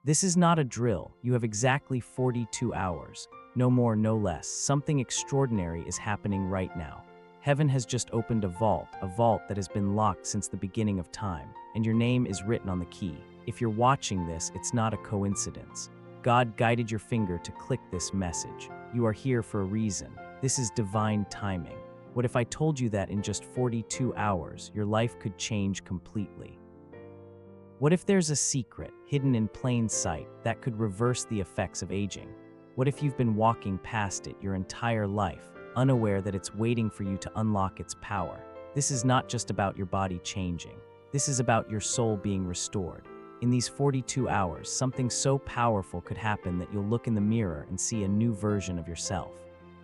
This is not a drill. You have exactly 42 hours. No more, no less. Something extraordinary is happening right now. Heaven has just opened a vault that has been locked since the beginning of time, and your name is written on the key. If you're watching this, it's not a coincidence. God guided your finger to click this message. You are here for a reason. This is divine timing. What if I told you that in just 42 hours, your life could change completely? What if there's a secret hidden in plain sight that could reverse the effects of aging? What if you've been walking past it your entire life, unaware that it's waiting for you to unlock its power? This is not just about your body changing. This is about your soul being restored. In these 42 hours, something so powerful could happen that you'll look in the mirror and see a new version of yourself.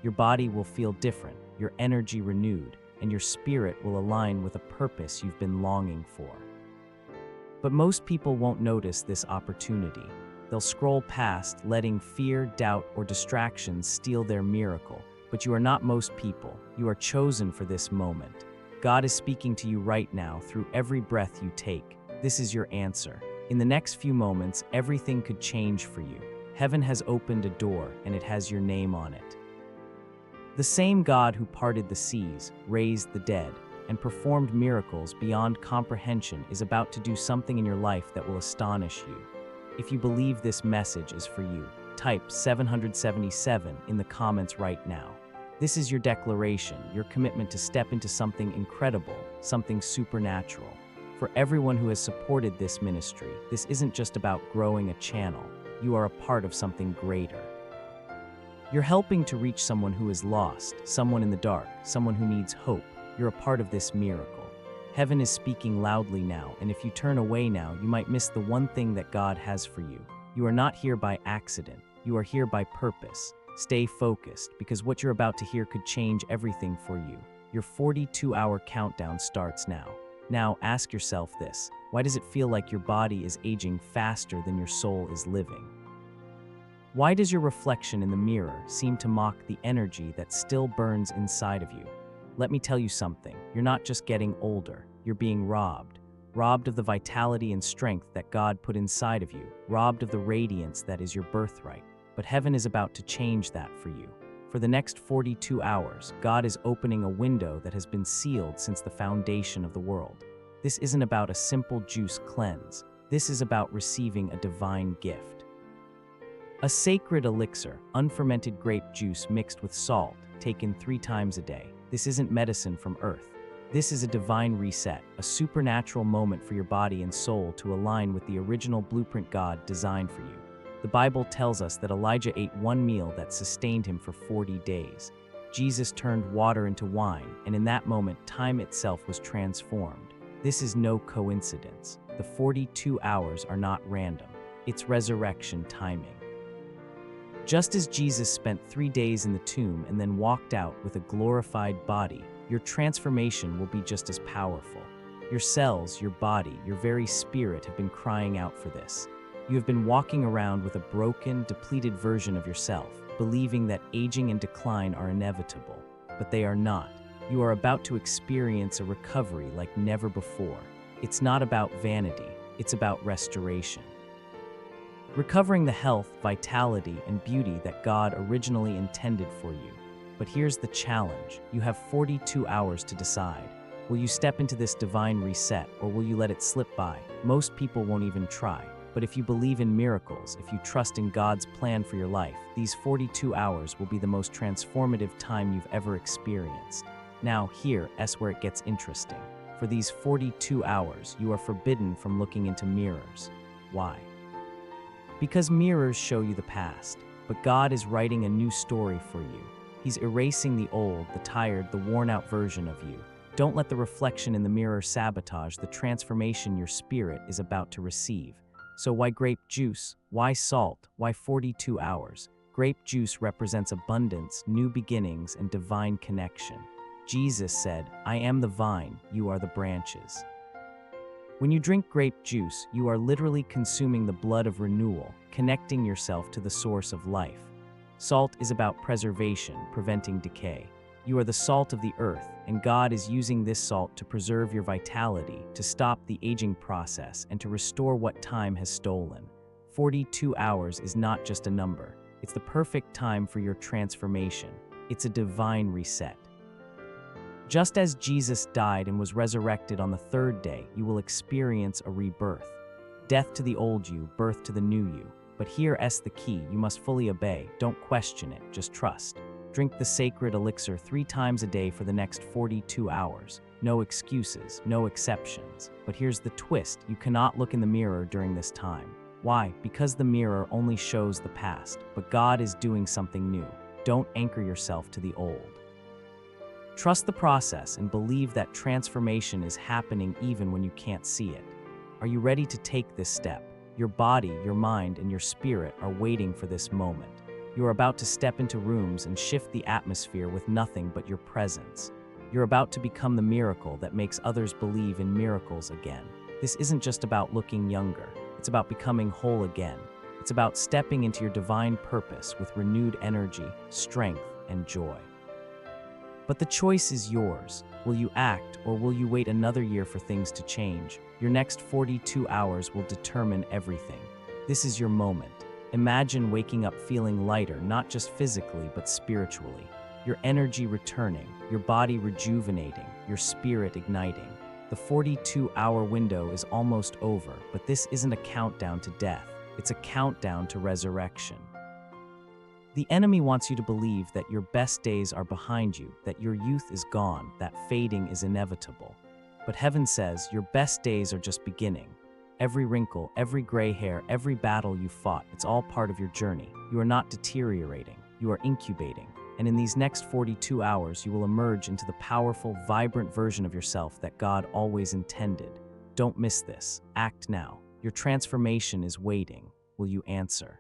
Your body will feel different, your energy renewed, and your spirit will align with a purpose you've been longing for. But most people won't notice this opportunity. They'll scroll past, letting fear, doubt, or distractions steal their miracle. But you are not most people. You are chosen for this moment. God is speaking to you right now through every breath you take. This is your answer. In the next few moments, everything could change for you. Heaven has opened a door, and it has your name on it. The same God who parted the seas, raised the dead, and performed miracles beyond comprehension is about to do something in your life that will astonish you. If you believe this message is for you, type 777 in the comments right now. This is your declaration, your commitment to step into something incredible, something supernatural. For everyone who has supported this ministry, this isn't just about growing a channel. You are a part of something greater. You're helping to reach someone who is lost, someone in the dark, someone who needs hope. You're a part of this miracle. Heaven is speaking loudly now, and if you turn away now, you might miss the one thing that God has for you. You are not here by accident. You are here by purpose. Stay focused, because what you're about to hear could change everything for you. Your 42-hour countdown starts now. Now, ask yourself this. Why does it feel like your body is aging faster than your soul is living? Why does your reflection in the mirror seem to mock the energy that still burns inside of you? Let me tell you something. You're not just getting older. You're being robbed. Robbed of the vitality and strength that God put inside of you. Robbed of the radiance that is your birthright. But heaven is about to change that for you. For the next 42 hours, God is opening a window that has been sealed since the foundation of the world. This isn't about a simple juice cleanse. This is about receiving a divine gift. A sacred elixir, unfermented grape juice mixed with salt, taken 3 times a day. This isn't medicine from earth. This is a divine reset, a supernatural moment for your body and soul to align with the original blueprint God designed for you. The Bible tells us that Elijah ate one meal that sustained him for 40 days. Jesus turned water into wine, and in that moment, time itself was transformed. This is no coincidence. The 42 hours are not random. It's resurrection timing. Just as Jesus spent 3 days in the tomb and then walked out with a glorified body, your transformation will be just as powerful. Your cells, your body, your very spirit have been crying out for this. You have been walking around with a broken, depleted version of yourself, believing that aging and decline are inevitable. But they are not. You are about to experience a recovery like never before. It's not about vanity, it's about restoration. Recovering the health, vitality, and beauty that God originally intended for you. But here's the challenge. You have 42 hours to decide. Will you step into this divine reset, or will you let it slip by? Most people won't even try. But if you believe in miracles, if you trust in God's plan for your life, these 42 hours will be the most transformative time you've ever experienced. Now, here's where it gets interesting. For these 42 hours, you are forbidden from looking into mirrors. Why? Because mirrors show you the past, but God is writing a new story for you. He's erasing the old, the tired, the worn-out version of you. Don't let the reflection in the mirror sabotage the transformation your spirit is about to receive. So why grape juice? Why salt? Why 42 hours? Grape juice represents abundance, new beginnings, and divine connection. Jesus said, "I am the vine, you are the branches." When you drink grape juice, you are literally consuming the blood of renewal, connecting yourself to the source of life. Salt is about preservation, preventing decay. You are the salt of the earth, and God is using this salt to preserve your vitality, to stop the aging process, and to restore what time has stolen. 42 hours is not just a number. It's the perfect time for your transformation. It's a divine reset. Just as Jesus died and was resurrected on the third day, you will experience a rebirth. Death to the old you, birth to the new you. But here's the key: you must fully obey. Don't question it, just trust. Drink the sacred elixir 3 times a day for the next 42 hours. No excuses, no exceptions. But here's the twist: you cannot look in the mirror during this time. Why? Because the mirror only shows the past, but God is doing something new. Don't anchor yourself to the old. Trust the process and believe that transformation is happening even when you can't see it. Are you ready to take this step? Your body, your mind, and your spirit are waiting for this moment. You are about to step into rooms and shift the atmosphere with nothing but your presence. You're about to become the miracle that makes others believe in miracles again. This isn't just about looking younger. It's about becoming whole again. It's about stepping into your divine purpose with renewed energy, strength, and joy. But the choice is yours. Will you act, or will you wait another year for things to change? Your next 42 hours will determine everything. This is your moment. Imagine waking up feeling lighter, not just physically, but spiritually. Your energy returning, your body rejuvenating, your spirit igniting. The 42-hour window is almost over, but this isn't a countdown to death. It's a countdown to resurrection. The enemy wants you to believe that your best days are behind you, that your youth is gone, that fading is inevitable. But heaven says your best days are just beginning. Every wrinkle, every gray hair, every battle you fought, it's all part of your journey. You are not deteriorating, you are incubating. And in these next 42 hours, you will emerge into the powerful, vibrant version of yourself that God always intended. Don't miss this. Act now. Your transformation is waiting. Will you answer?